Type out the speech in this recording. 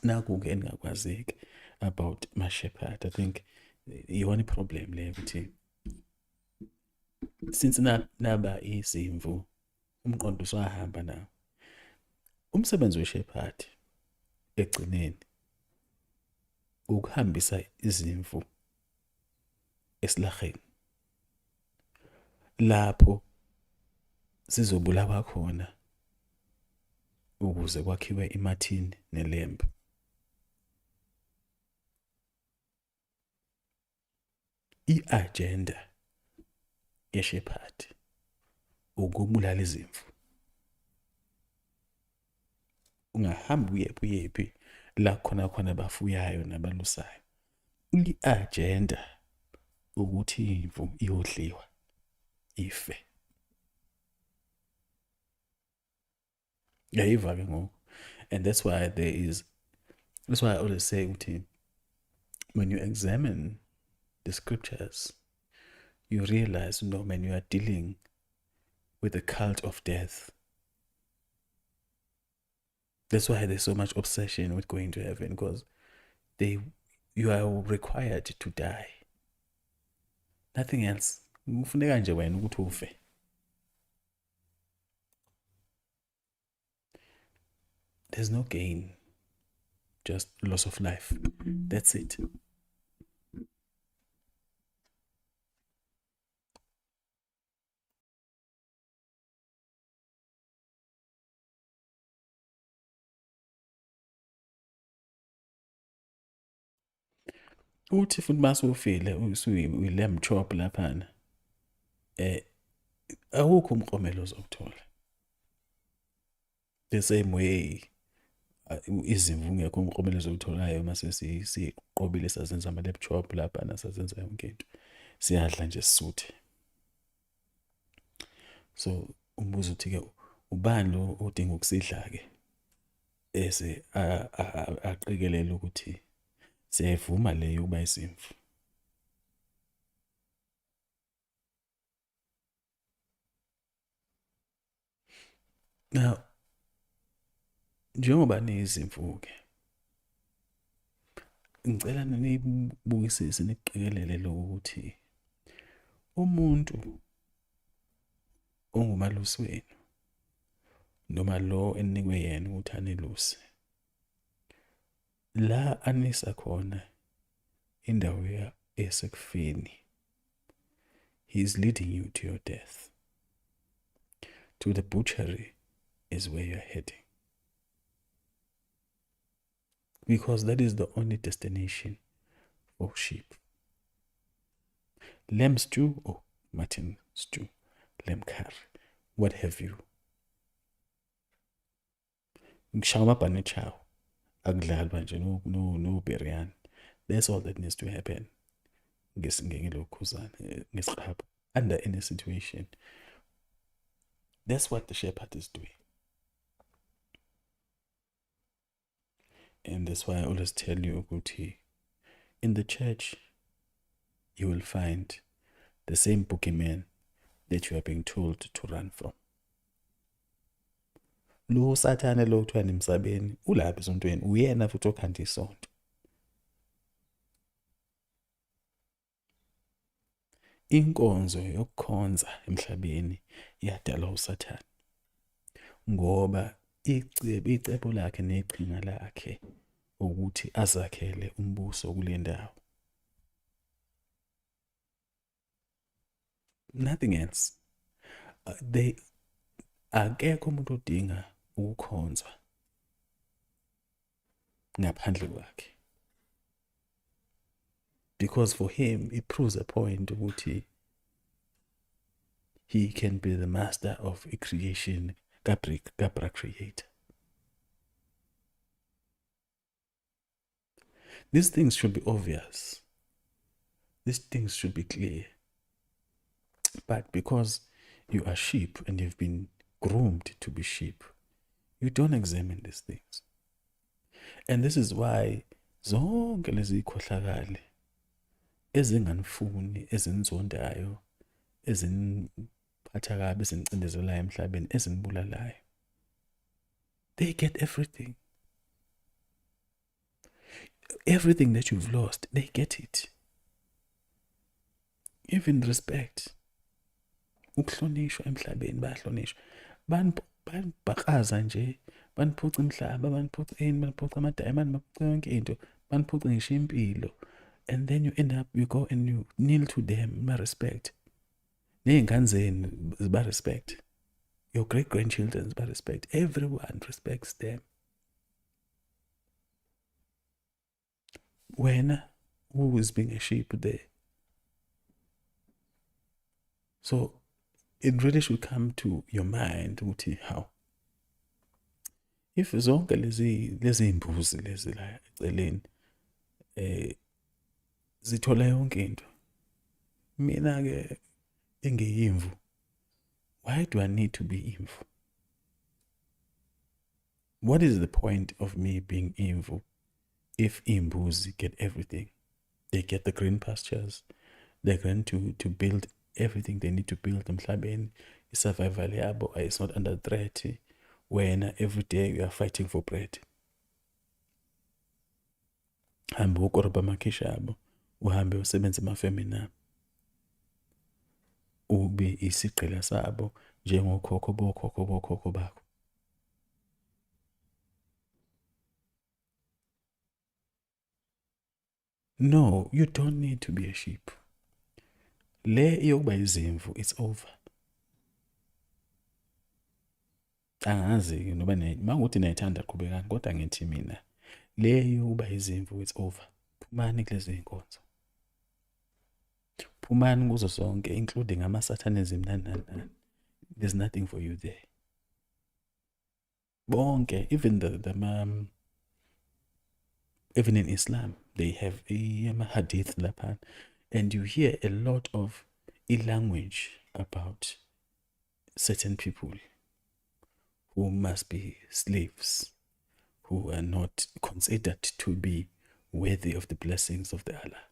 naku-ke engingakwazeki about ma-shepherd. I think iyona i-problem le ukuthi since naba izimvu umqondo usahamba nawo. Umsebenzi we-shepherd egcineni ukuhambisa izimvu esilaheni lapho sizobulawa khona ukuze kwakhiwe imathini nelembu. I-agenda ye-shepherd ukubulala izimvu. Ungahambi uyephi la khona abafuyayo nabalusayo. I-agenda ukuthi imvu iyodliwa ife. Yayiva ke ngoku. And that's why I always say ukuthi when you examine the scriptures, you realize, when you are dealing with the cult of death. That's why there's so much obsession with going to heaven, because you are required to die. Nothing else. Kufuneka nje wena ukuthi ufe. There's no gain, just loss of life. That's it. Uthi futhi masufile uyi-lamb chop laphana, awukho umklomelo ozokuthola. The same way izimvu ungekho umklomelo ezokutholayo mase siqobile sazenza ama-lamb chop laphana, sazenza yonke into. Siyadla nje sisuthe. So umbuzo uthi-ke ubani lo odinga ukusidla-ke ese aqikelele ukuthi siyayivuma leyo ukuba izimvu. Now, njengoba niyizimvu-ke, ngicela nibukisise niqikelele lokuthi umuntu ongumalusi wenu noma lo enikwe yena ukuthi aniluse, la anisa khona indawo esekufeni, he is leading you to your death. To the butchery is where you're heading, because that is the only destination for sheep. Lamb stew or mutton stew, lamb curry, what have you. Ngishaya amabhane chow, akudlalwa nje no biryani. That's all that needs to happen. Ngesixhaba, under any situation. That's what the shepherd is doing. And that's why I always tell you, Guti, in the church, you will find the same boogeyman that you are being told to run from. Lo sathane lo kuthiwa nimsabeni ulapha esontweni, uyena futhi okhanda isonto. Inkonzo yokukhonza emhlabeni iyadalwa usathane, ngoba icebo lakhe neqhinga lakhe ukuthi azakhele umbuso kule ndawo. Nothing else. Akekho umuntu odinga ukukhonzwa ngaphandle kwakhe, because for him it proves a point ukuthi he can be the master of a creation, Gabra creator. These things should be obvious. These things should be clear. But because you are sheep and you've been groomed to be sheep, you don't examine these things. And this is why zonke lezi khohlakale ezinganifuni, ezinizondayo, eziniphatha kabi, ezinicindezelayo emhlabeni, ezinibulalayo, they get everything. everything that you've lost, they get it. Even respect. Ukuhlonishwa emhlabeni bayahlonishwa. Banibhakaza nje, baniphuca imhlaba, baniphuca ini, baniphuca amadayimani, baniphuca yonke into, baniphuca ngisho impilo. And then you end up, you go and you kneel to them, respect. Ney'ngane zenu ziba respect. Your great-grandchildren ziba respect. Everyone respects them. Wena, who is being a sheep there? So it really should come to your mind ukuthi how if zonke lezi mbuzi lezi la eceleni zithola yonke into, mina ke engiyimvu, why do I need to be imvu? What is the point of me being imvu if imbuzi get everything? They get the green pastures, they're going to build everything they need to build emhlabeni. Survival yabo is not under threat when every day we are fighting for bread. Hambe ukorobha amakhisha abo, uhambe usebenze emafemini abo, ube isigqila sabo njengokhokho bokhokho bakho. No, you don't need to be a sheep. Le yokuba izimvu, it's over. Angazi noba manguthi nayithanda qhubekani, kodwa ngithi mina le yokuba izimvu, it's over. Phumani kulezi zinkonzo. Phumani kuzo zonke, including ama-satanism nani. There's nothing for you there. Bonke, even in Islam, they have a hadith laphan, and you hear a lot of language about certain people who must be slaves, who are not considered to be worthy of the blessings of the Allah.